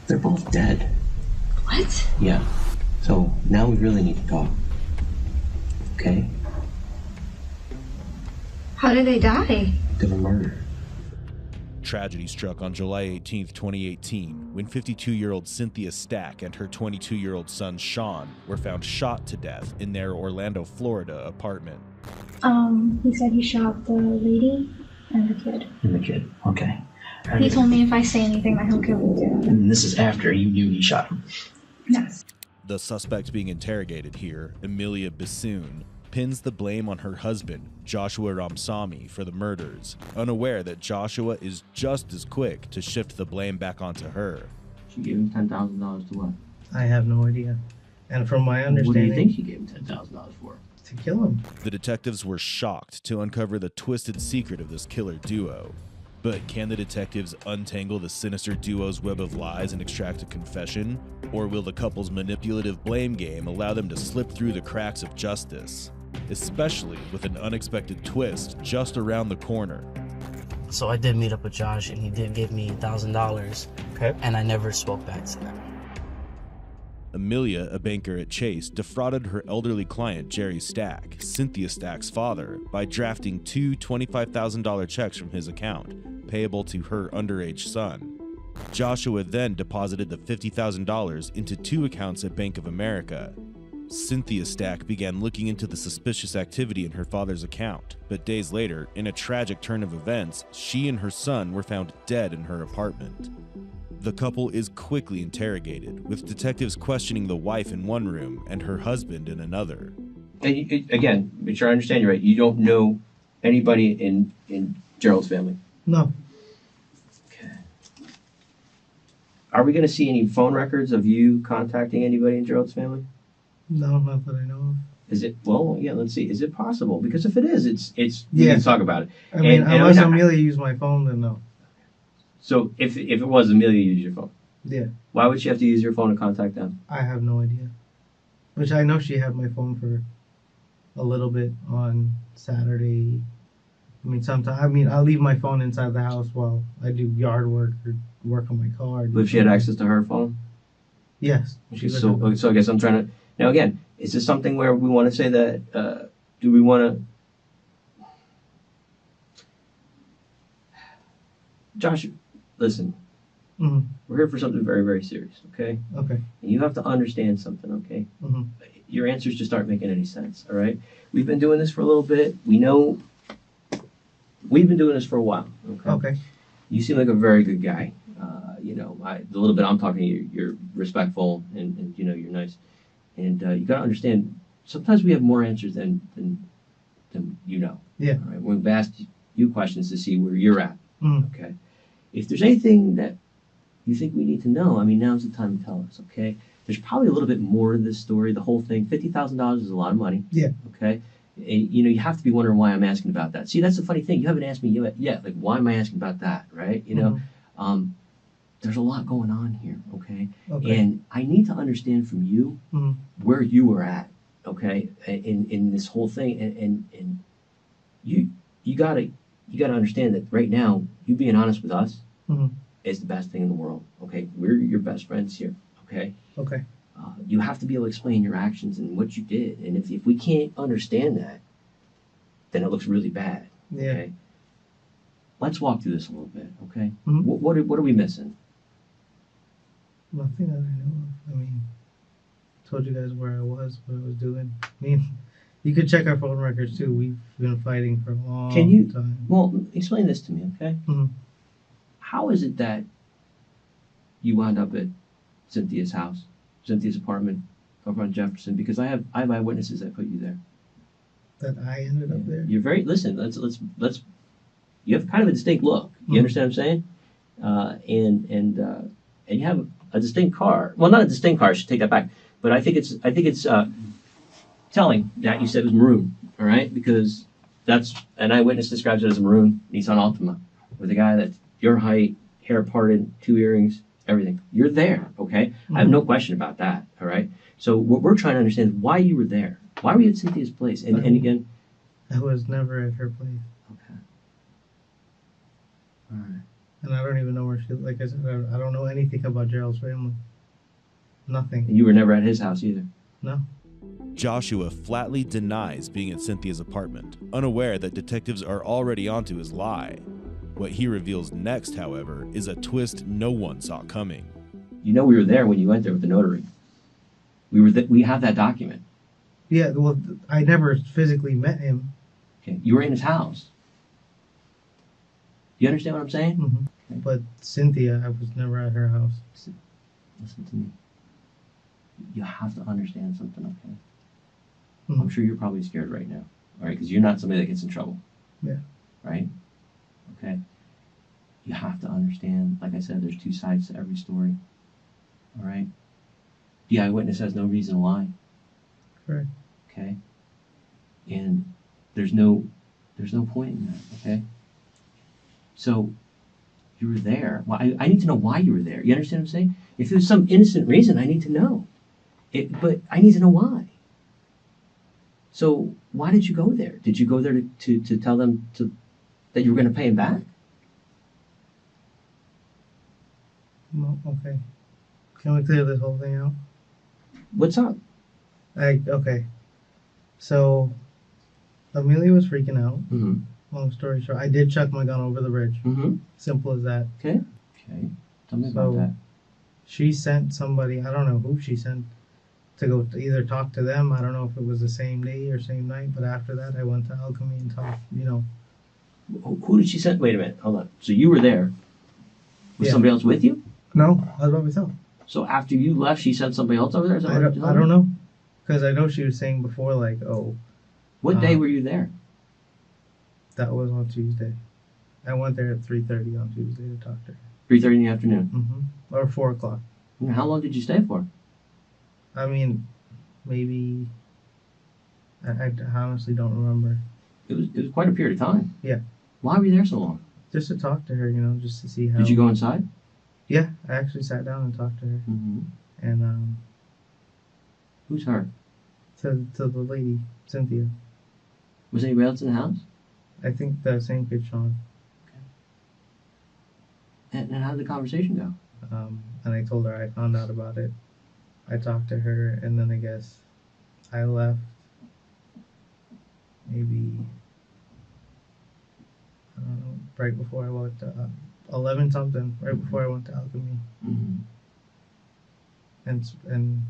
They're both dead. What? Yeah. So now we really need to talk. Okay? How did they die? They were murdered. Tragedy struck on July 18, 2018, when 52-year-old Cynthia Stack and her 22-year-old son Sean were found shot to death in their Orlando, Florida apartment. He said he shot the lady and the kid. And the kid. Okay. He told me if I say anything that he'll kill me too. And this is after you knew he shot him. Yes. The suspect being interrogated here, Amelia Bassoon, pins the blame on her husband, Joshua Ramsamy, for the murders, unaware that Joshua is just as quick to shift the blame back onto her. She gave him $10,000 to what? I have no idea. And from my understanding... What do you think she gave him $10,000 for? To kill him. The detectives were shocked to uncover the twisted secret of this killer duo. But can the detectives untangle the sinister duo's web of lies and extract a confession? Or will the couple's manipulative blame game allow them to slip through the cracks of justice? Especially with an unexpected twist just around the corner. So I did meet up with Josh, and he did give me $1,000. Okay. And I never spoke back to them. Amelia, a banker at Chase, defrauded her elderly client, Jerry Stack, Cynthia Stack's father, by drafting two $25,000 checks from his account, payable to her underage son. Joshua then deposited the $50,000 into two accounts at Bank of America. Cynthia Stack began looking into the suspicious activity in her father's account, but days later, in a tragic turn of events, she and her son were found dead in her apartment. The couple is quickly interrogated, with detectives questioning the wife in one room and her husband in another. And again, make sure I understand you right. You don't know anybody in Gerald's family? No. Okay. Are we going to see any phone records of you contacting anybody in Gerald's family? No, not that I know of. Is it? Well, yeah, let's see. Is it possible? Because if it is, it's Yeah. we can talk about it. I mean, And unless Amelia used my phone, then no. So if it was Amelia used your phone, Yeah. why would she have to use your phone to contact them? I have no idea. Which I know she had my phone for a little bit on Saturday. I mean, sometimes. I mean, I'll leave my phone inside the house while I do yard work or work on my car. But if she had access to her phone? Yes. So I guess I'm trying to... Now, again, is this something where we want to say that... do we want to... Josh, listen. Mm-hmm. We're here for something very, very serious, okay? Okay. And you have to understand something, okay? Mm-hmm. Your answers just aren't making any sense, all right? We've been doing this for a little bit. We know... We've been doing this for a while, okay? Okay. You seem like a very good guy. The little bit I'm talking to you, you're respectful and you're nice. And you got to understand, sometimes we have more answers than you know. Yeah. All right? We've asked you questions to see where you're at, Mm-hmm. okay? If there's anything that you think we need to know, I mean, now's the time to tell us, okay? There's probably a little bit more to this story, the whole thing. $50,000 is a lot of money. Yeah. Okay? And, you have to be wondering why I'm asking about that. See, that's the funny thing. You haven't asked me yet. Like, why am I asking about that, right? There's a lot going on here, okay? Okay. And I need to understand from you Mm-hmm. where you were at, okay, in this whole thing. And you gotta understand that right now, you being honest with us Mm-hmm. is the best thing in the world, okay? We're your best friends here, okay? Okay. You have to be able to explain your actions and what you did. And if we can't understand that, then it looks really bad. Yeah. Okay? Let's walk through this a little bit, okay? Mhm. What are we missing? Nothing that I know of. I mean, told you guys where I was, what I was doing. I mean, you could check our phone records too. We've been fighting for a long time. Well, explain this to me, okay? Mhm. How is it that you wound up at Cynthia's house, Cynthia's apartment over on Jefferson? Because I have eyewitnesses that put you there. That I ended up there. You're very... Listen, let's... You have kind of a distinct look. You Mhm. understand what I'm saying? And you have a distinct car. Well, not a distinct car. I should take that back. But I think it's telling that you said it was maroon. All right, because that's an eyewitness describes it as a maroon Nissan Altima with a guy that's your height, hair parted, 2 earrings, everything. You're there. Okay, I have no question about that. All right. So what we're trying to understand is why you were there. Why were you at Cynthia's place? And again, I was never at her place. okay. All right. And I don't even know where she. Like I said, I don't know anything about Gerald's family. Nothing. And you were never at his house either. No. Joshua flatly denies being at Cynthia's apartment, unaware that detectives are already onto his lie. What he reveals next, however, is a twist no one saw coming. You know we were there when you went there with the notary. We have that document. Yeah. Well, I never physically met him. Okay, you were in his house. You understand what I'm saying? Mm-hmm. But Cynthia, I was never at her house. Listen to me. You have to understand something, okay? Mm-hmm. I'm sure you're probably scared right now, all right? Because you're not somebody that gets in trouble. Yeah. Right? Okay? You have to understand, like I said, there's two sides to every story. All right? The eyewitness has no reason to lie. Correct. Okay? And there's no point in that, okay? So, you were there. Well, I need to know why you were there. You understand what I'm saying? If there's some innocent reason, I need to know. But I need to know why. So, why did you go there? Did you go there to tell them that you were going to pay him back? No. Okay. Can we clear this whole thing out? What's up? Okay. So, Amelia was freaking out. Mm-hmm. Long story short, I did chuck my gun over the bridge. Mm-hmm. Simple as that. Okay. Tell me about that. She sent somebody, I don't know who she sent, to go to either talk to them. I don't know if it was the same day or same night, but after that I went to Alchemy and talked, Who did she send? Wait a minute. Hold on. So you were there. Was Yeah. somebody else with you? No, I was by myself. So after you left, she sent somebody else over there? Is that I what you're don't telling me? know. Because I know she was saying before, like, oh, What day were you there? that was on Tuesday. I went there at 3:30 on Tuesday to talk to her. 3:30 in the afternoon. Mm-hmm. Or 4 o'clock. And how long did you stay for? I mean, maybe, I honestly don't remember. It was quite a period of time. Yeah. Why were you there so long? Just to talk to her, just to see how. Did you go inside? Yeah, I actually sat down and talked to her. Mm-hmm. And Who's her? to the lady, Cynthia. Was anybody else in the house? I think the same kid, Sean. And how did the conversation go? And I told her I found out about it. I talked to her, and then I guess I left maybe, I don't know, right before I went to 11 something, right before I went to Alchemy. Mm-hmm. And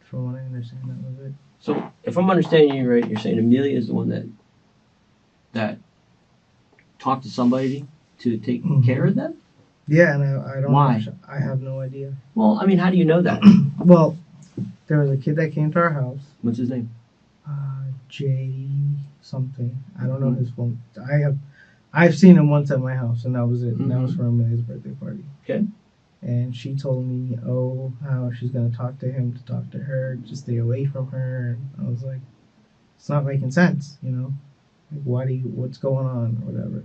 from what I understand, that was it. So if I'm understanding you right, you're saying Amelia is the one that talked to somebody to take Mhm. care of them? Yeah, and I don't Why? know. I have no idea. Well, I mean, how do you know that? Well, there was a kid that came to our house. What's his name? Jay something. I don't know his phone. I've seen him once at my house, and that was it. And that was for Amelia's birthday party. Okay. And she told me, how she's gonna talk to him to talk to her, to stay away from her. And I was like, it's not making sense, Like, what's going on, or whatever.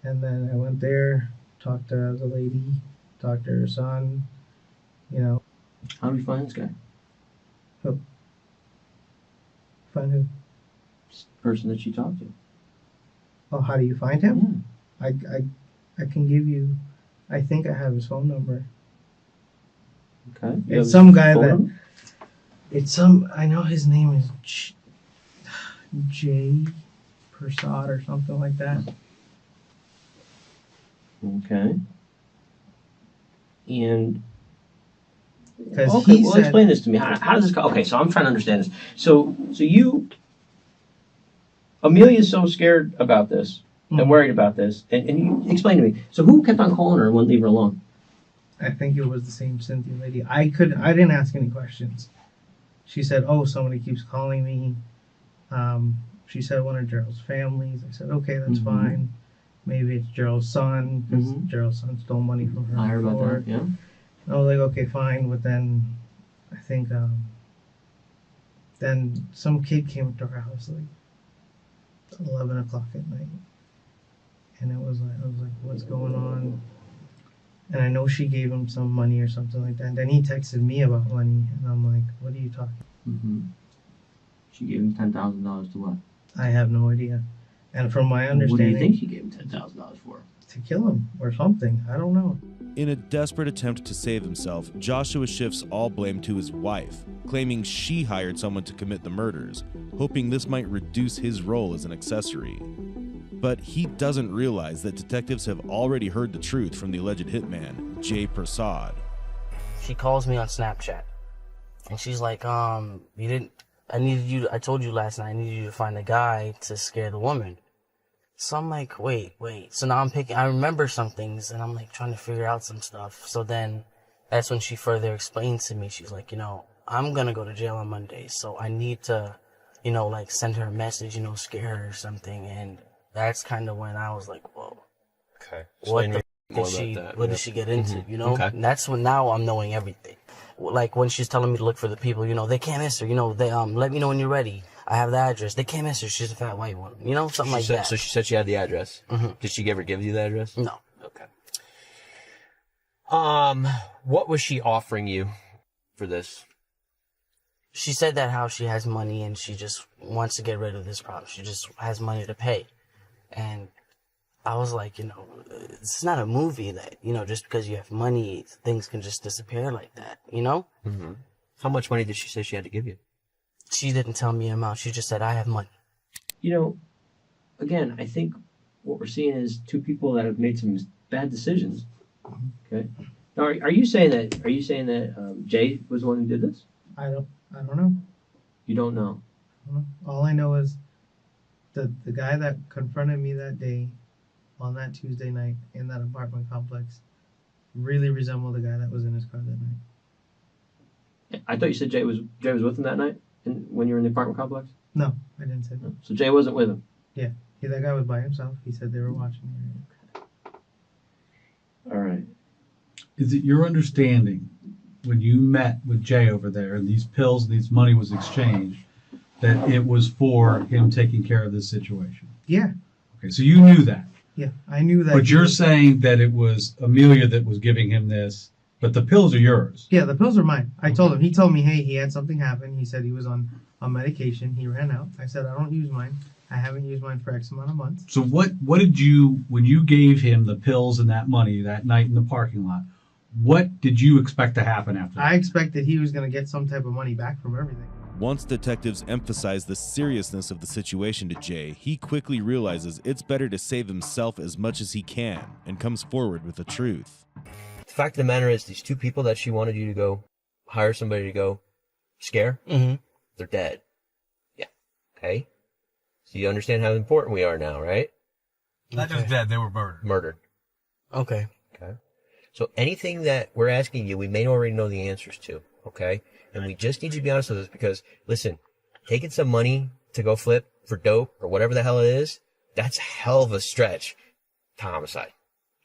And then I went there, talked to the lady, talked to her son, How do we find this guy? find who? This person that she talked to. Oh, how do you find him? Yeah. I can give you. I think I have his phone number. Okay. It's some guy Phone that. number? It's some. I know his name is Jay Persad or something like that. Okay. And Because okay, he well, said, explain this to me. How does this go? Okay, so I'm trying to understand this. So Amelia's so scared about this and worried about this, and you explain to me. So who kept on calling her and wouldn't leave her alone? I think it was the same Cynthia lady. I didn't ask any questions. She said, "Oh, somebody keeps calling me." She said one of Gerald's families. I said, "Okay, that's fine. Maybe it's Gerald's son, because Gerald's son stole money from her." I heard about before. that. Yeah. And I was like, "Okay, fine." But then, I think then some kid came to our house like 11 o'clock at night, and I was like, "What's going on?" And I know she gave him some money or something like that. And then he texted me about money, and I'm like, "What are you talking?" Mm-hmm. She gave him $10,000 to what? I have no idea. And from my What do understanding, you think she gave him $10,000 for? to kill him or something. I don't know. In a desperate attempt to save himself, Joshua shifts all blame to his wife, claiming she hired someone to commit the murders, hoping this might reduce his role as an accessory. But he doesn't realize that detectives have already heard the truth from the alleged hitman, Jay Prasad. She calls me on Snapchat, and she's like, I told you last night I needed you to find a guy to scare the woman. So I'm like, wait. So now I remember some things, and I'm like trying to figure out some stuff. So then that's when she further explained to me, she's like, I'm gonna go to jail on Monday, so I need to, like send her a message, scare her or something. And that's kind of when I was like, whoa. Okay. What the What did she get into, Okay. And that's when now I'm knowing everything. Like when she's telling me to look for the people, they can't miss her, they, let me know when you're ready. I have the address. They can't miss her. She's a fat white woman, something like that. So she said she had the address. Mm-hmm. Did she ever give you the address? No. Okay. What was she offering you for this? She said that how she has money and she just wants to get rid of this problem. She just has money to pay. And I was like, this is not a movie that, just because you have money, things can just disappear like that, Mm-hmm. How much money did she say she had to give you? She didn't tell me an amount. She just said, I have money. Again, I think what we're seeing is two people that have made some bad decisions. Okay. Now, are you saying that Jay was the one who did this? I don't know. You don't know. All I know is the guy that confronted me that day on that Tuesday night in that apartment complex really resembled the guy that was in his car that night. I thought you said Jay was with him that night when you were in the apartment complex? No, I didn't say that. So Jay wasn't with him? Yeah, that guy was by himself. He said they were watching me. All right. Is it your understanding when you met with Jay over there and these pills and these money was exchanged that it was for him taking care of this situation? Yeah. Okay, so you knew that. Yeah, I knew that. But you're saying that it was Amelia that was giving him this, but the pills are yours. Yeah, the pills are mine. I told him. He told me, hey, he had something happen. He said he was on medication. He ran out. I said, I don't use mine. I haven't used mine for X amount of months. So what did you, when you gave him the pills and that money that night in the parking lot, what did you expect to happen after that? I expected he was going to get some type of money back from everything. Once detectives emphasize the seriousness of the situation to Jay, he quickly realizes it's better to save himself as much as he can and comes forward with the truth. The fact of the matter is, these two people that she wanted you to go hire somebody to go scare, they're dead. Yeah. Okay? So you understand how important we are now, right? Not just dead, they were murdered. Murdered. Okay. Okay. So anything that we're asking you, we may already know the answers to, okay? And we just need you to be honest with us because, listen, taking some money to go flip for dope or whatever the hell it is, that's a hell of a stretch to homicide.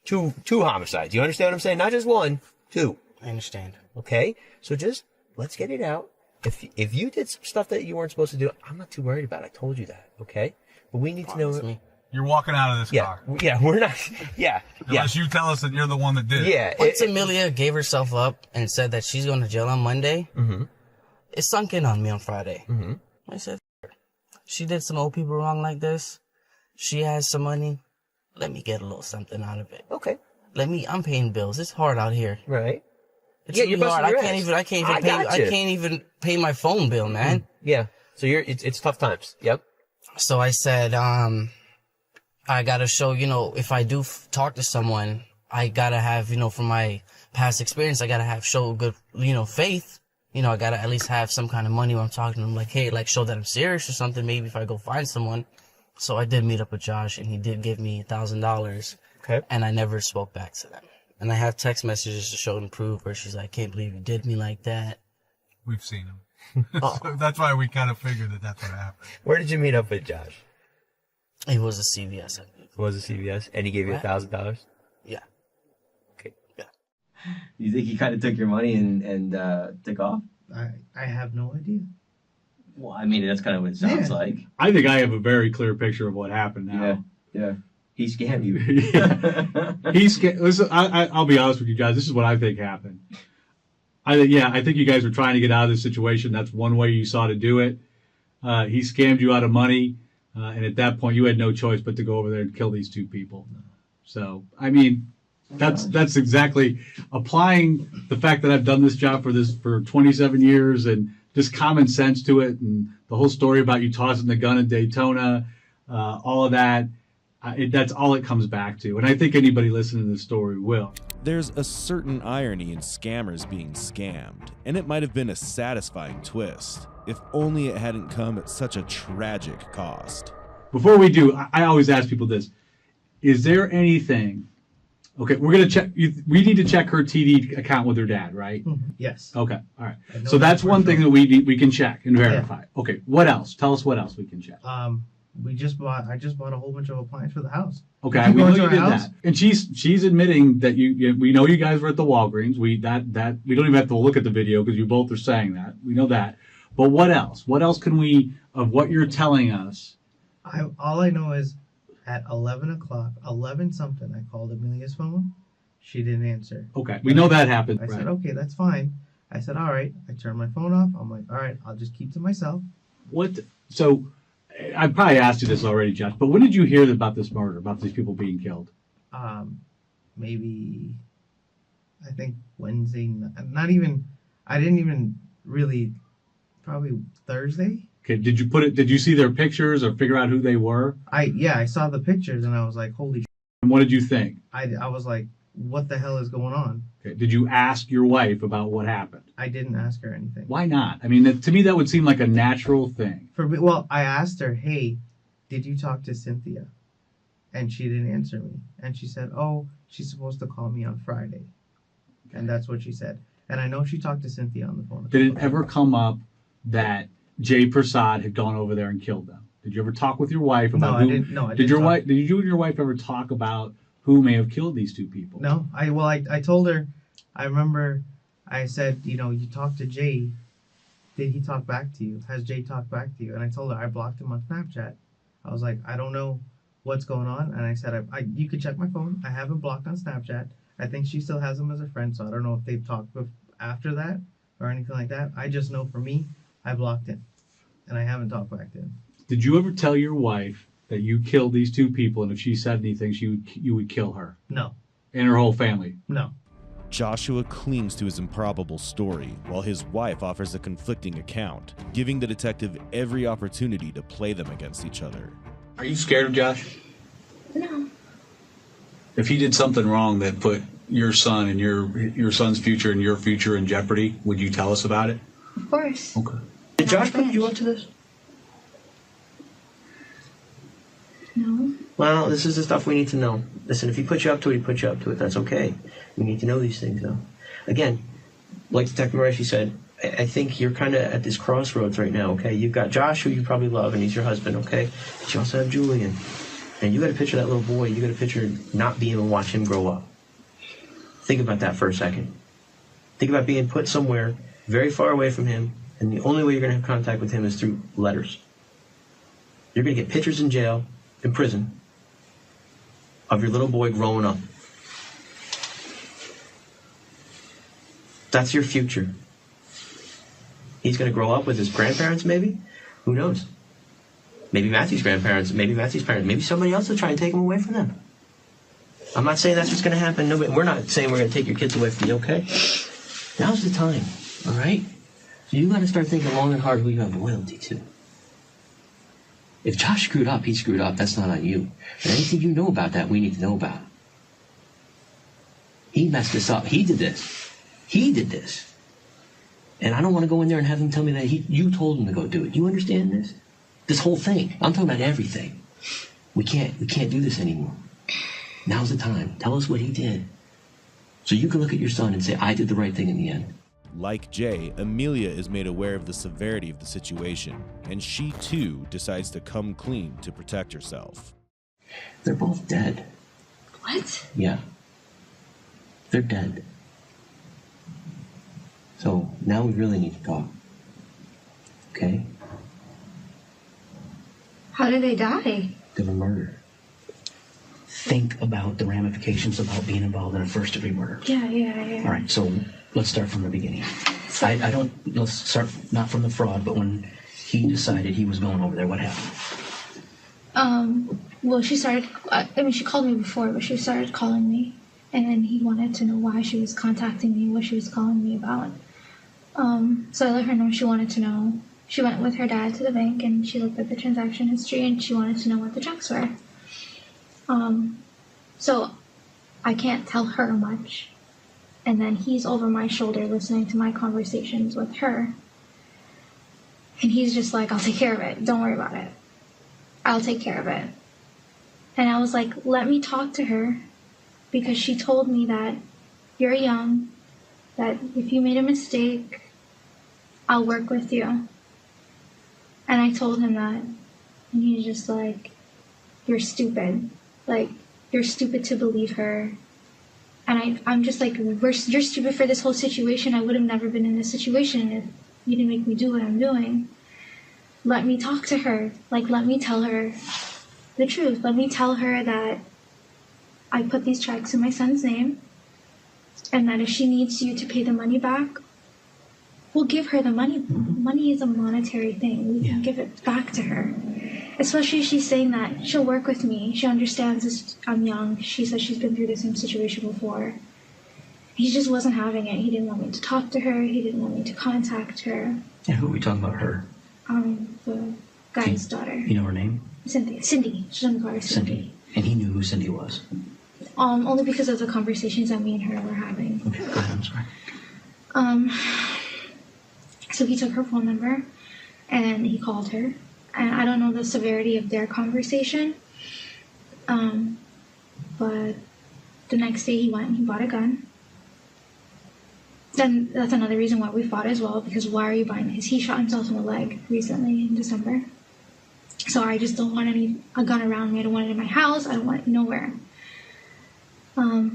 Two homicides. You understand what I'm saying? Not just one, two. I understand. Okay? So just, let's get it out. If you did some stuff that you weren't supposed to do, I'm not too worried about it. I told you that, okay? But we need to know... Me. You're walking out of this car. Yeah, we're not... Yeah, Unless you tell us that you're the one that did it. Yeah. Once Amelia gave herself up and said that she's going to jail on Monday, it sunk in on me on Friday. I said, she did some old people wrong like this. She has some money. Let me get a little something out of it. Okay. I'm paying bills. It's hard out here. Right. It's Yeah, really you're hard. busting I can't your ass. I can't even pay my phone bill, man. Yeah. So it's tough times. Yep. So I said, I gotta show, if I do talk to someone, I gotta have, from my past experience, I gotta show good, faith. I gotta at least have some kind of money when I'm talking to them, like, hey, like show that I'm serious or something, maybe if I go find someone. So I did meet up with Josh and he did give me $1,000. Okay. And I never spoke back to them. And I have text messages to show and prove where she's like, can't believe you did me like that. We've seen him. So that's why we kind of figured that that's what happened. Where did you meet up with Josh? It was a CVS, I believe. Was it CVS? And he gave you $1,000? Yeah. Okay. Yeah. You think he kind of took your money and took off? I have no idea. Well, I mean, that's kind of what it sounds Yeah. like. I think I have a very clear picture of what happened now. Yeah. He scammed you. Listen, I'll be honest with you guys. This is what I think happened. I think you guys were trying to get out of this situation. That's one way you saw to do it. He scammed you out of money. And at that point, you had no choice but to go over there and kill these two people. So, I mean, that's exactly applying the fact that I've done this job for 27 years and just common sense to it, and the whole story about you tossing the gun in Daytona, all of that. That's all it comes back to. And I think anybody listening to this story will. There's a certain irony in scammers being scammed, and it might have been a satisfying twist, if only it hadn't come at such a tragic cost. Before we do, I always ask people this. Is there anything... Okay, we're going to check... We need to check her TD account with her dad, right? Yes. Okay, all right. I know So that's that one for thing sure. that we can check and verify. Okay, what else? Tell us what else we can check. I just bought a whole bunch of appliances for the house. Okay, You we go know into you our did house? that, and she's admitting that we know you guys were at the Walgreens. We don't even have to look at the video because you both are saying that. We know that, but what else? What else can we of what you're telling us? All I know is at 11 something, I called Amelia's phone. She didn't answer. Okay, we know that happened. I right. said, okay, that's fine. I said, all right. I turned my phone off. I'm like, all right, I'll just keep to myself. What? So, I probably asked you this already, Josh. But when did you hear about this murder? About these people being killed? Maybe, I think Wednesday. Not even. I didn't even really. Probably Thursday. Okay. Did you see their pictures or figure out who they were? I saw the pictures and I was like, holy. And what did you think? I was like, what the hell is going on? Okay. Did you ask your wife about what happened? I didn't ask her anything. Why not? I mean, to me, that would seem like a natural thing. For me, well, I asked her, hey, did you talk to Cynthia? And she didn't answer me. And she said, oh, she's supposed to call me on Friday. And that's what she said. And I know she talked to Cynthia on the phone. Did it ever come up that Jay Prasad had gone over there and killed them? Did you ever talk with your wife about No, who? I didn't. No, I Did didn't. your wife? Did you and your wife ever talk about who may have killed these two people? No, I told her. I remember, I said, you talked to Jay. Did he talk back to you? Has Jay talked back to you? And I told her I blocked him on Snapchat. I was like, I don't know what's going on. And I said, you could check my phone. I have him blocked on Snapchat. I think she still has him as a friend, so I don't know if they've talked after that or anything like that. I just know for me, I blocked him, and I haven't talked back to him. Did you ever tell your wife that you killed these two people, and if she said anything, you would kill her No, and her whole family? no. Joshua clings to his improbable story, while his wife offers a conflicting account, giving the detective every opportunity to play them against each other. Are you scared of Josh? No. If he did something wrong that put your son and your son's future and your future in jeopardy, would you tell us about it? Of course. Okay. Did Josh put you up to this? No. Well, this is the stuff we need to know. Listen, if he put you up to it, he put you up to it. That's okay. We need to know these things, though. Again, like Detective Murphy said, I think you're kind of at this crossroads right now, okay? You've got Josh, who you probably love, and he's your husband, okay? But you also have Julian. And you got to picture that little boy. You got to picture not being able to watch him grow up. Think about that for a second. Think about being put somewhere very far away from him, and the only way you're going to have contact with him is through letters. You're going to get pictures in jail, in prison, of your little boy growing up. That's your future. He's going to grow up with his grandparents, maybe? Who knows? Maybe Matthew's grandparents, maybe Matthew's parents, maybe somebody else will try and take him away from them. I'm not saying that's what's going to happen. No, we're not saying we're going to take your kids away from you, okay? Now's the time, all right? So you got to start thinking long and hard who you have loyalty to. If Josh screwed up, he screwed up. That's not on you. And anything you know about that, we need to know about. He messed this up. He did this. He did this. And I don't want to go in there and have him tell me that you told him to go do it. You understand this? This whole thing. I'm talking about everything. We can't do this anymore. Now's the time. Tell us what he did. So you can look at your son and say, I did the right thing in the end. Like Jay, Amelia is made aware of the severity of the situation, and she too decides to come clean to protect herself. They're both dead. What? Yeah. They're dead. So now we really need to talk. Okay? How did they die? They were murdered. Think about the ramifications about being involved in a first-degree murder. Yeah. All right, so let's start from the beginning. Let's start not from the fraud, but when he decided he was going over there, what happened? Well, she started, she called me before, but she started calling me. And then he wanted to know why she was contacting me, what she was calling me about. So I let her know she wanted to know. She went with her dad to the bank and she looked at the transaction history and she wanted to know what the checks were. So I can't tell her much. And then he's over my shoulder listening to my conversations with her. And he's just like, I'll take care of it. Don't worry about it. I'll take care of it. And I was like, let me talk to her, because she told me that you're young, that if you made a mistake, I'll work with you. And I told him that, and he's just like, you're stupid. Like, you're stupid to believe her. And I'm just like, you're stupid for this whole situation. I would have never been in this situation if you didn't make me do what I'm doing. Let me talk to her. Like, let me tell her the truth. Let me tell her that I put these checks in my son's name, and that if she needs you to pay the money back, we'll give her the money. Money is a monetary thing. We can give it back to her. Especially if she's saying that she'll work with me. She understands this, I'm young. She says she's been through the same situation before. He just wasn't having it. He didn't want me to talk to her. He didn't want me to contact her. And who are we talking about, her? The guy's daughter. You know her name? Cynthia. Cindy. She's on the call her Cindy. And he knew who Cindy was? Only because of the conversations that me and her were having. Okay, go ahead, I'm sorry. So he took her phone number and he called her. And I don't know the severity of their conversation. But the next day he went and he bought a gun. Then that's another reason why we fought as well, because why are you buying? Because he shot himself in the leg recently in December. So I just don't want a gun around me. I don't want it in my house. I don't want it nowhere. I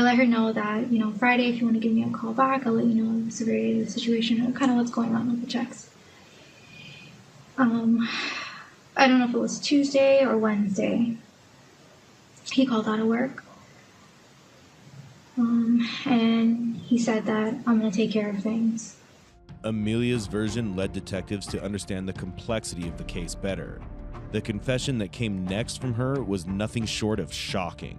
let her know that, Friday, if you want to give me a call back, I'll let you know the severity of the situation and kind of what's going on with the checks. I don't know if it was Tuesday or Wednesday. He called out of work. And he said that I'm going to take care of things. Amelia's version led detectives to understand the complexity of the case better. The confession that came next from her was nothing short of shocking.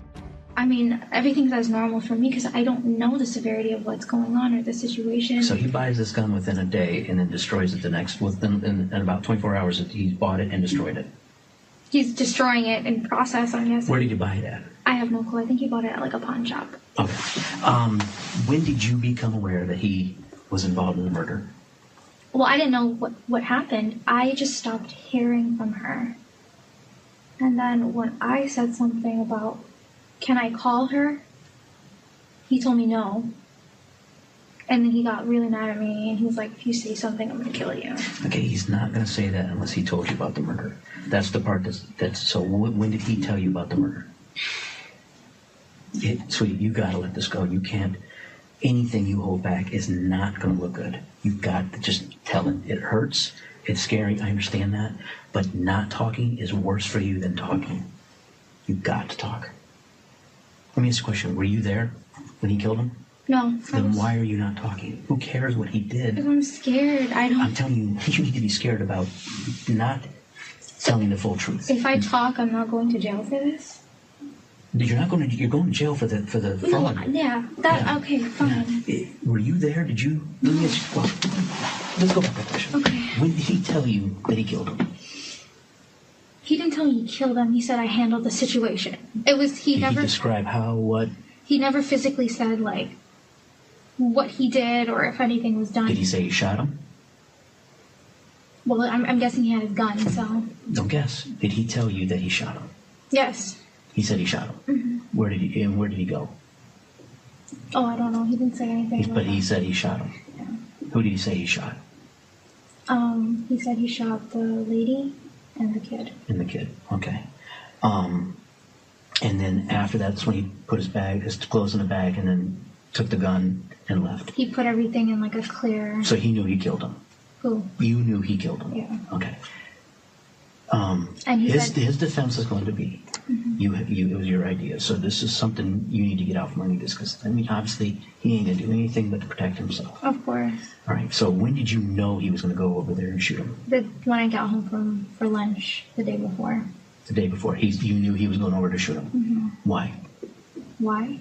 Everything's as normal for me because I don't know the severity of what's going on or the situation. So he buys this gun within a day and then destroys it in about 24 hours. He bought it and destroyed it. He's destroying it in process, I'm guessing. Where did you buy it at? I have no clue. I think he bought it at a pawn shop. Okay. When did you become aware that he was involved in the murder? Well, I didn't know what happened. I just stopped hearing from her. And then when I said something about, can I call her? He told me no. And then he got really mad at me, and he was like, if you say something, I'm going to kill you. Okay, he's not going to say that unless he told you about the murder. That's the part that's so when did he tell you about the murder? Sweetie, you got to let this go. You can't. Anything you hold back is not going to look good. You've got to just tell it. It hurts. It's scary. I understand that. But not talking is worse for you than talking. You've got to talk. Let me ask you a question. Were you there when he killed him? No. Then why are you not talking? Who cares what he did? Because I'm scared. I'm telling you, you need to be scared about not telling the full truth. If I talk, I'm not going to jail for this? You're going to jail for the fraud. Yeah. Okay, fine. Yeah. Were you there? Did you? Let's go back to that question. Okay. When did he tell you that he killed him? He didn't tell me he killed him. He said I handled the situation. Did he describe how, what? He never physically said, what he did or if anything was done. Did he say he shot him? Well, I'm guessing he had his gun, so. Don't guess. Did he tell you that he shot him? Yes. He said he shot him. Mm-hmm. Where did he go? Oh, I don't know. He didn't say anything. But he said he shot him. Yeah. Who did he say he shot? He said he shot the lady and the kid. Okay. And then after that's when he put his clothes in a bag and then took the gun and left. He put everything in a clear. So he knew he killed him. Who? You knew he killed him. Yeah. Okay. And he His said, his defense is going to be, it was your idea. So this is something you need to get out from under this, because I mean, obviously he ain't gonna do anything but to protect himself. of course. All right. So when did you know he was going to go over there and shoot him? When I got home for lunch the day before. The day before, you knew he was going over to shoot him. Why? Why?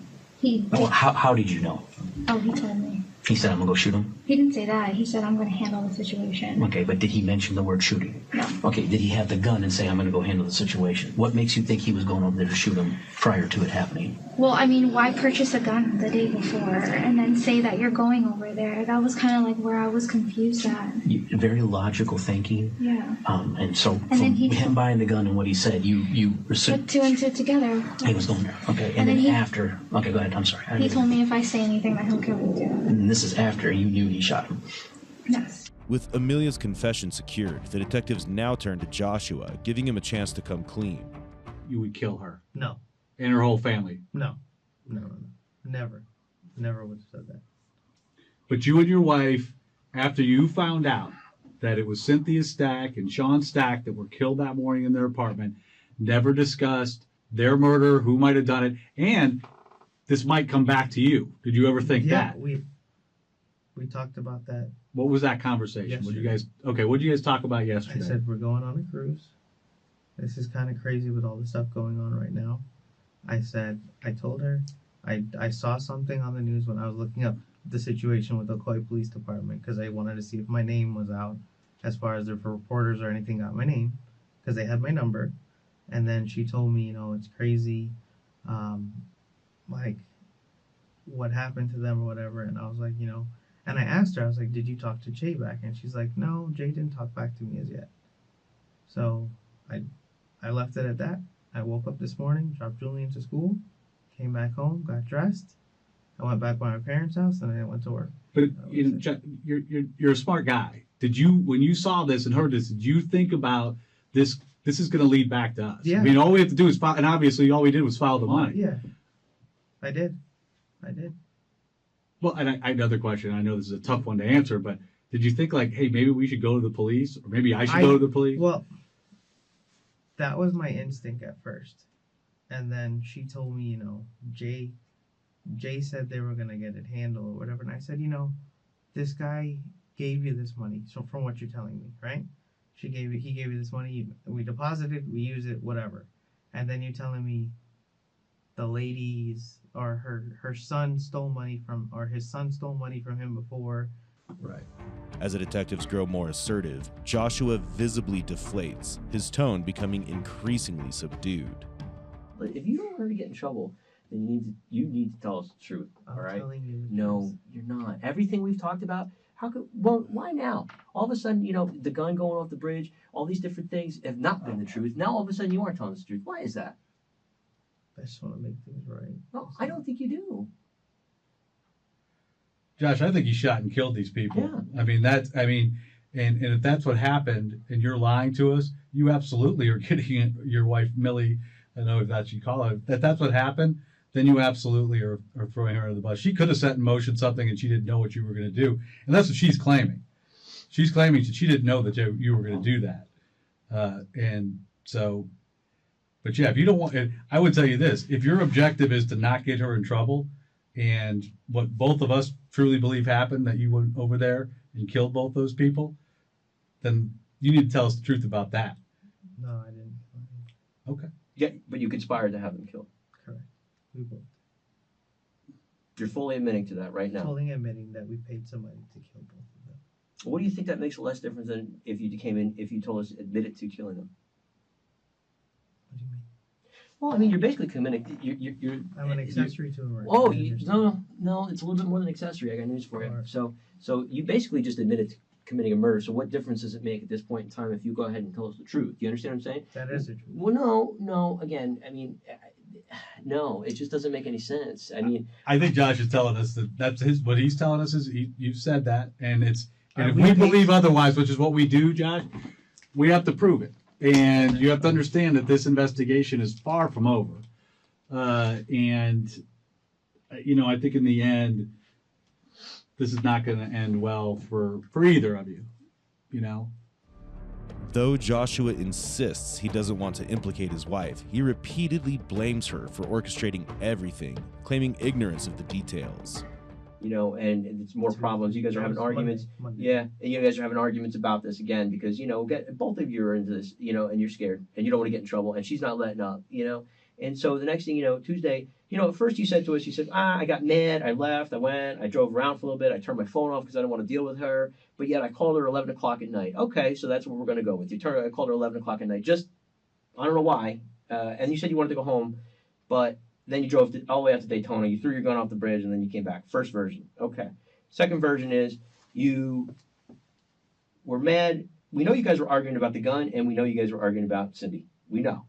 How did you know? Oh, he told me. He said, "I'm gonna go shoot him." He didn't say that. He said, I'm going to handle the situation. Okay, but did he mention the word shooting? No. Okay, did he have the gun and say, "I'm gonna go handle the situation"? What makes you think he was going over there to shoot him prior to it happening? Well, I mean, why purchase a gun the day before and then say that you're going over there? That was kind of like where I was confused at. Very logical thinking. Yeah. And so And then from him buying the gun and what he said, you Put two and two together. he was going there. Okay, And then after. Okay, go ahead. I'm sorry. He told me if I say anything, that he'll kill me too. And this is after you knew he shot him. Yes. With Amelia's confession secured, the detectives now turn to Joshua, giving him a chance to come clean. You would kill her No, and her whole family. no, never would have said that. But you and your wife, after you found out that it was Cynthia Stack and Sean Stack that were killed that morning in their apartment, never discussed their murder, who might have done it, and this might come back to you. Did you ever think that? We talked about that. What was that conversation? What did you guys talk about yesterday? I said, we're going on a cruise. This is kind of crazy with all the stuff going on right now. I told her, I saw something on the news when I was looking up the situation with the Coy Police Department, because I wanted to see if my name was out as far as if reporters or anything got my name, because they had my number. And then she told me, it's crazy, like what happened to them or whatever. And I was like, and I asked her, I was like, did you talk to Jay back? And she's like, no, Jay didn't talk back to me as yet. So I left it at that. I woke up this morning, dropped Julian to school, came back home, got dressed. I went back by my parents' house, and then I went to work. But you're a smart guy. Did you, when you saw this and heard this, did you think about this? This is going to lead back to us. Yeah. I mean, all we have to do is file, and obviously all we did was file the money. Yeah, I did. Well, and I another question. I know this is a tough one to answer, but did you think like, hey, maybe we should go to the police, or maybe I should go to the police? Well, that was my instinct at first, and then she told me, Jay said they were gonna get it handled or whatever, and I said, this guy gave you this money. So from what you're telling me, right? He gave you this money. We deposited, we use it, whatever. And then you're telling me the ladies or her son stole money from, or his son stole money from him before. Right. As the detectives grow more assertive, Joshua visibly deflates, his tone becoming increasingly subdued. But if you don't want to get in trouble, then you need to tell us the truth. All right? Telling you the No, truth. you're not. Everything we've talked about. Why now? All of a sudden, the gun going off the bridge, all these different things have not been the truth. Now all of a sudden you are telling us the truth. Why is that? I just want to make things right. No, I don't think you do. Josh, I think you shot and killed these people. Yeah. And if that's what happened and you're lying to us, you absolutely are getting your wife, Millie, I know if that's what you call her, that's what happened, then you absolutely are throwing her under the bus. She could have set in motion something and she didn't know what you were going to do. And that's what she's claiming. She's claiming that she didn't know that you were going to do that. But yeah, if you don't want, I would tell you this, if your objective is to not get her in trouble, and what both of us truly believe happened, that you went over there and killed both those people, then you need to tell us the truth about that. No, I didn't. Okay. Yeah, but you conspired to have them killed. Correct. We both. You're fully admitting to that right now. Fully admitting that we paid somebody to kill both of them. What do you think that makes less difference than if you told us admitted to killing them? What do you mean? Well, I mean, you're basically committing. You're I'm an accessory to a murder. Oh, no, it's a little bit more than accessory. I got news for you. Alright. So you basically just admitted to committing a murder. So what difference does it make at this point in time if you go ahead and tell us the truth? Do you understand what I'm saying? That is the truth. Well, no. Again, I mean, no, it just doesn't make any sense. I mean, I think Josh is telling us that's what he's telling us is you've said that, and if we we paid- believe otherwise, which is what we do, Josh, we have to prove it. And you have to understand that this investigation is far from over. I think in the end, this is not going to end well for either of you, Though Joshua insists he doesn't want to implicate his wife, he repeatedly blames her for orchestrating everything, claiming ignorance of the details. You know, and it's more problems. You guys are having arguments. Monday. Yeah, and you guys are having arguments about this again because, you know, both of you are into this, you know, and you're scared and you don't want to get in trouble and she's not letting up, you know. And so the next thing you know, Tuesday, you know, at first you said to us, you said, I got mad, I left, I went, I drove around for a little bit, I turned my phone off because I didn't want to deal with her, but yet I called her 11 o'clock at night. Okay, so that's what we're going to go with. I called her 11 o'clock at night, just, I don't know why, and you said you wanted to go home, but then you drove all the way out to Daytona, you threw your gun off the bridge, and then you came back. First version, okay. Second version is you were mad. We know you guys were arguing about the gun, and we know you guys were arguing about Cindy. We know,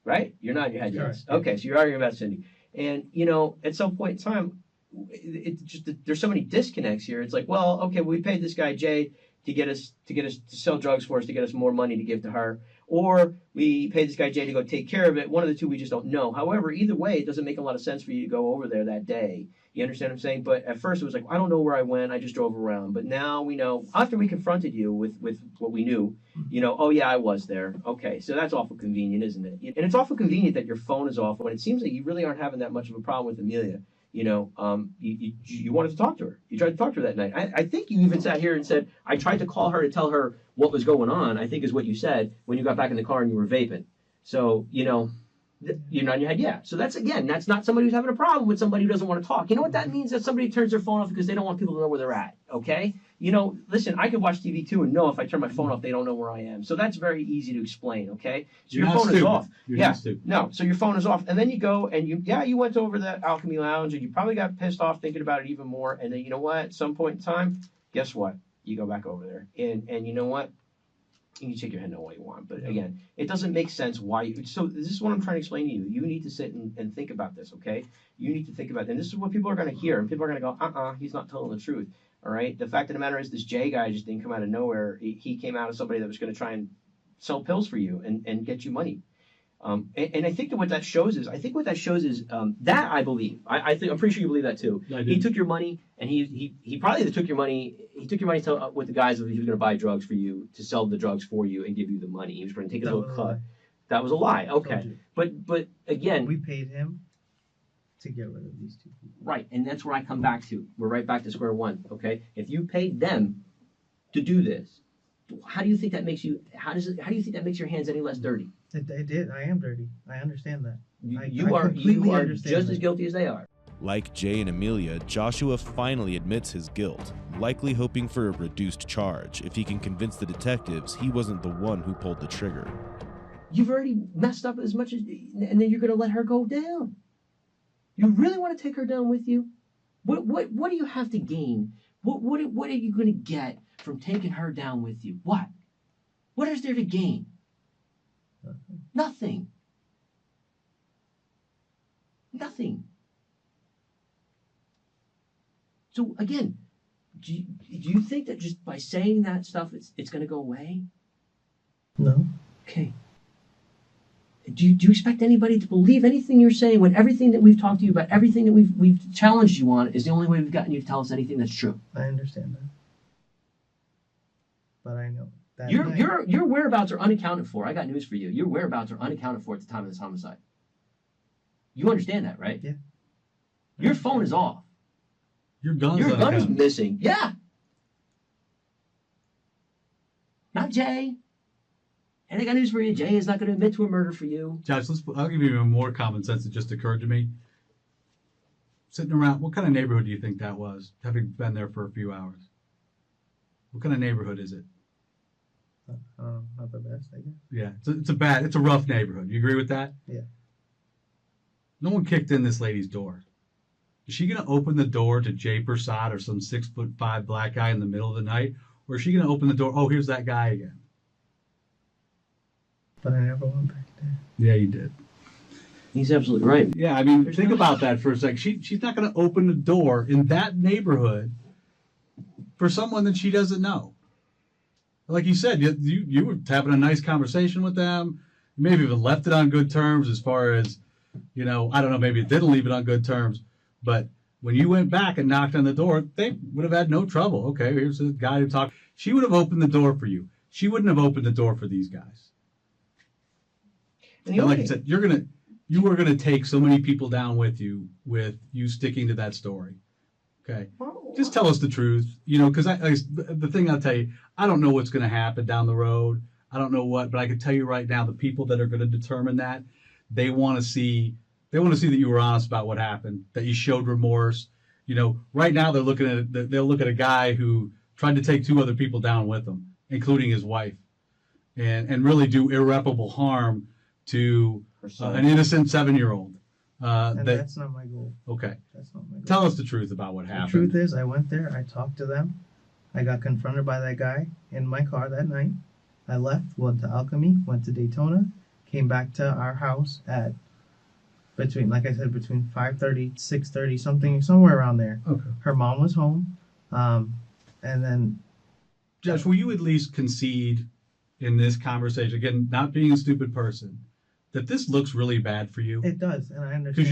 right? You're nodding your head, yes. Okay, so you're arguing about Cindy. And, you know, at some point in time, it's just there's so many disconnects here. It's like, well, okay, we paid this guy Jay to get us to sell drugs for us, to get us more money to give to her, or we paid this guy Jay to go take care of it. One of the two we just don't know. However, either way, it doesn't make a lot of sense for you to go over there that day. You understand what I'm saying? But at first it was like, I don't know where I went. I just drove around. But now we know, after we confronted you with what we knew, you know, oh yeah, I was there. Okay, so that's awful convenient, isn't it? And it's awful convenient that your phone is off when it seems like you really aren't having that much of a problem with Amelia. You know, you wanted to talk to her. You tried to talk to her that night. I think you even sat here and said, I tried to call her to tell her what was going on, I think is what you said when you got back in the car and you were vaping. So, you know, you're nodding your head, yeah. So that's not somebody who's having a problem with somebody who doesn't want to talk. You know what that means? That somebody turns their phone off because they don't want people to know where they're at, okay? You know, listen, I could watch TV too and know if I turn my phone off, they don't know where I am. So that's very easy to explain, okay? So your phone is off. No, so your phone is off. And then you go and you went over the Alchemy Lounge and you probably got pissed off thinking about it even more. And then, you know what? At some point in time, guess what? You go back over there. And you know what? You can shake your head no all you want, but again, it doesn't make sense why you. So this is what I'm trying to explain to you. You need to sit and think about this, okay? You need to think about it. And this is what people are going to hear, and people are going to go, he's not telling the truth, all right? The fact of the matter is this Jay guy just didn't come out of nowhere. He came out as somebody that was going to try and sell pills for you and get you money. And I think that what that shows is, that I believe. I'm pretty sure you believe that too. He took your money, and he probably took your money. He took your money with the guys that he was going to buy drugs for you, to sell the drugs for you and give you the money. He was going to take his little cut. That was a lie. Okay, but again, we paid him to get rid of these two people. Right, and that's where I come back to. We're right back to square one. Okay, if you paid them to do this, how do you think that makes you? How do you think that makes your hands any less dirty? It did. I am dirty. I understand that. You are just as guilty as they are. Like Jay and Amelia, Joshua finally admits his guilt, likely hoping for a reduced charge if he can convince the detectives he wasn't the one who pulled the trigger. You've already messed up as much as, and then you're going to let her go down. You really want to take her down with you? What do you have to gain? What are you going to get from taking her down with you? What? What is there to gain? Nothing. So again, do you think that just by saying that stuff, it's going to go away? No. Okay. Do you expect anybody to believe anything you're saying when everything that we've talked to you about, everything that we've challenged you on, is the only way we've gotten you to tell us anything that's true? I understand that, but I know that your whereabouts are unaccounted for. I got news for you. Your whereabouts are unaccounted for at the time of this homicide. You understand that, right? Yeah. Your phone is off. Your gun is missing. Yeah. Not Jay. And I got news for you. Jay is not going to admit to a murder for you. Josh, I'll give you even more common sense that just occurred to me. Sitting around, what kind of neighborhood do you think that was, having been there for a few hours? What kind of neighborhood is it? Not the best, I guess. Yeah, it's a rough neighborhood. You agree with that? Yeah. No one kicked in this lady's door. Is she going to open the door to Jay Persad or some 6'5" black guy in the middle of the night? Or is she going to open the door, oh, here's that guy again? But I never went back there. Yeah, you did. He's absolutely right. Yeah, I mean, think about that for a second. She's not going to open the door in that neighborhood for someone that she doesn't know. Like you said, you were having a nice conversation with them. Maybe even left it on good terms as far as, I don't know, maybe it didn't leave it on good terms. But when you went back and knocked on the door, they would have had no trouble. Okay, here's the guy who talked. She would have opened the door for you. she wouldn't have opened the door for these guys. And And like I said, you are gonna take so many people down with you sticking to that story. Okay, just tell us the truth, because the thing I'll tell you, I don't know what's going to happen down the road. I don't know what, but I can tell you right now, the people that are going to determine that, they want to see that you were honest about what happened, that you showed remorse. Right now they'll look at a guy who tried to take 2 other people down with him, including his wife, and really do irreparable harm to an innocent 7-year-old. That's not my goal. Okay. That's not my goal. Tell us the truth about what happened. The truth is, I went there, I talked to them. I got confronted by that guy in my car that night. I left, went to Alchemy, went to Daytona, came back to our house at between 5:30, 6:30, somewhere around there. Okay. Her mom was home, and then. Josh, will you at least concede in this conversation, again, not being a stupid person, that this looks really bad for you? It does, and I understand. Because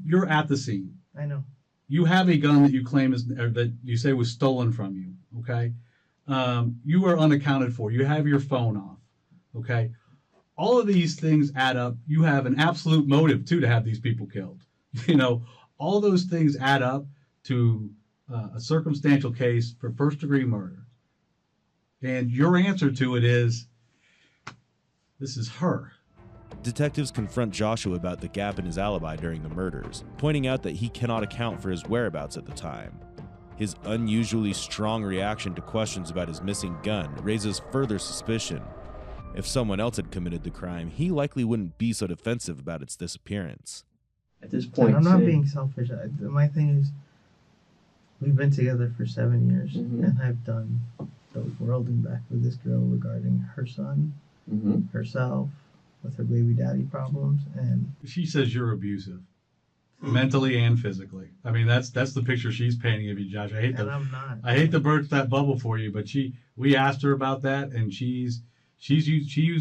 you're at the scene. I know. You have a gun that you claim that you say was stolen from you. Okay, you are unaccounted for. You have your phone off. Okay, all of these things add up. You have an absolute motive too to have these people killed. All those things add up to a circumstantial case for first-degree murder. And your answer to it is, this is her. Detectives confront Joshua about the gap in his alibi during the murders, pointing out that he cannot account for his whereabouts at the time. His unusually strong reaction to questions about his missing gun raises further suspicion. If someone else had committed the crime, he likely wouldn't be so defensive about its disappearance. At this point, I'm not being selfish. My thing is, we've been together for 7 years, and I've done the world and back with this girl regarding her son, herself, with her baby daddy problems, and she says you're abusive, mentally and physically. I mean, that's the picture she's painting of you, Josh. I'm not. I hate to burst that bubble for you, but we asked her about that, and she used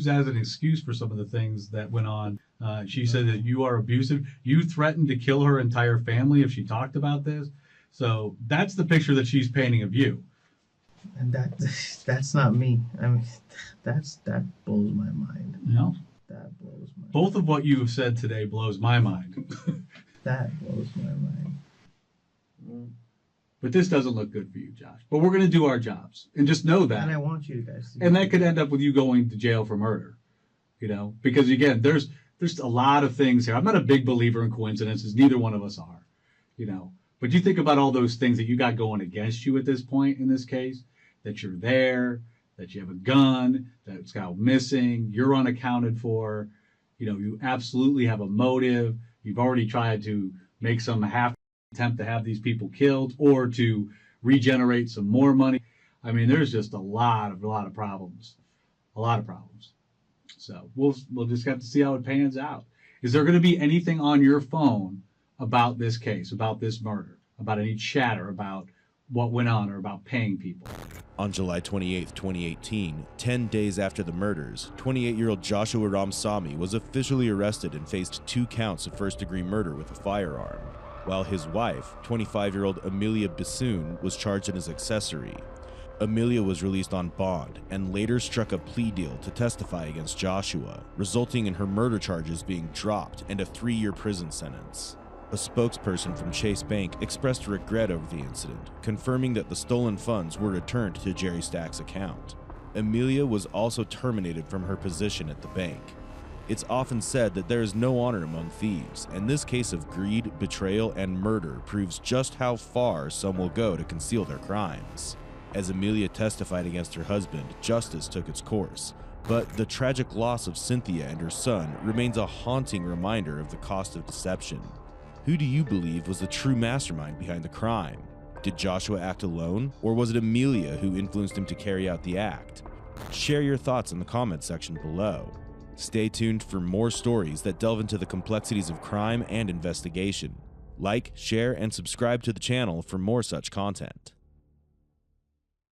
as an excuse for some of the things that went on. She said that you are abusive. You threatened to kill her entire family if she talked about this. So that's the picture that she's painting of you. And that's not me. I mean, that blows my mind. That blows my mind. Both of what you have said today blows my mind. That blows my mind. But this doesn't look good for you, Josh. But we're going to do our jobs. And just know that. And I want you guys to. And that could end up with you going to jail for murder. Because again, there's a lot of things here. I'm not a big believer in coincidences. Neither one of us are. But you think about all those things that you got going against you at this point in this case, that you're there, that you have a gun, that it's got missing, you're unaccounted for, you absolutely have a motive. You've already tried to make some half attempt to have these people killed or to regenerate some more money. I mean, there's just a lot of problems. A lot of problems. So we'll just have to see how it pans out. Is there going to be anything on your phone about this case, about this murder, about any chatter about what went on or about paying people? On July 28, 2018, 10 days after the murders, 28-year-old Joshua Ramsamy was officially arrested and faced 2 counts of first-degree murder with a firearm, while his wife, 25-year-old Amelia Bassoon, was charged as accessory. Amelia was released on bond and later struck a plea deal to testify against Joshua, resulting in her murder charges being dropped and a 3-year prison sentence. A spokesperson from Chase Bank expressed regret over the incident, confirming that the stolen funds were returned to Jerry Stack's account. Amelia was also terminated from her position at the bank. It's often said that there is no honor among thieves, and this case of greed, betrayal, and murder proves just how far some will go to conceal their crimes. As Amelia testified against her husband, justice took its course, but the tragic loss of Cynthia and her son remains a haunting reminder of the cost of deception. Who do you believe was the true mastermind behind the crime? Did Joshua act alone, or was it Amelia who influenced him to carry out the act? Share your thoughts in the comments section below. Stay tuned for more stories that delve into the complexities of crime and investigation. Like, share, and subscribe to the channel for more such content.